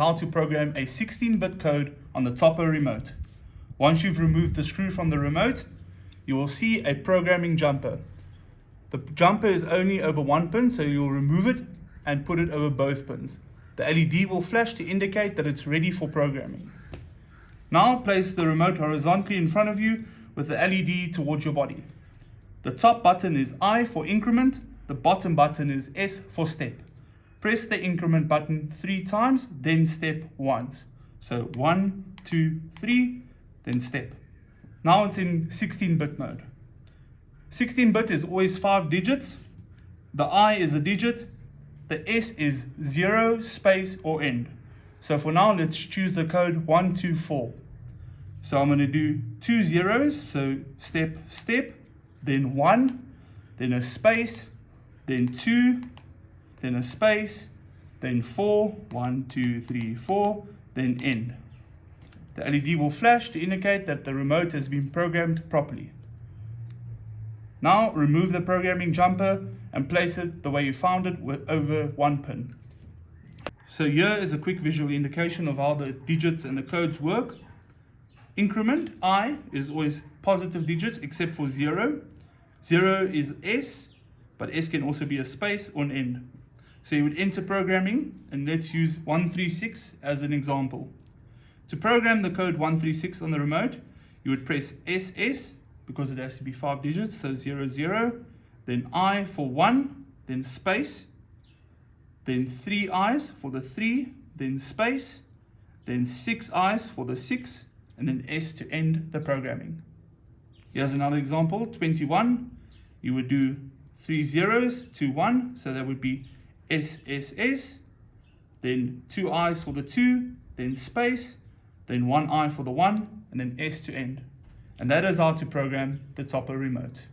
how to program a 16-bit code on the Topo remote. Once you've removed the screw from the remote, you will see a programming jumper. The jumper is only over one pin, so you'll remove it and put it over both pins. The LED will flash to indicate that it's ready for programming. Now place the remote horizontally in front of you with the LED towards your body. The top button is I for increment, the bottom button is S for step. Press the increment button 3 times, then step once. So 1, 2, 3, then step. Now it's in 16-bit mode. 16-bit is always 5 digits. The I is a digit. The S is 0, space, or end. So for now, let's choose the code 1, 2, 4. So I'm going to do 2 zeros, so step, step, then 1, then a space, then 2, then a space, then 4, 1, 2, 3, 4, then end. The LED will flash to indicate that the remote has been programmed properly. Now remove the programming jumper and place it the way you found it with over one pin. So here is a quick visual indication of how the digits and the codes work. Increment, I, is always positive digits except for 0. 0 is S, but S can also be a space or an end. So you would enter programming, and let's use 136 as an example. To program the code 136 on the remote, you would press SS, because it has to be 5 digits, so 0, 0, then I for 1, then space, then 3 I's for the 3, then space, then 6 I's for the 6, and then S to end the programming. Here's another example, 21. You would do 3 zeros, 2, 1, so that would be SSS, then 2 I's for the 2, then space, then 1 I for the 1, and then S to end. And that is how to program the Topo remote.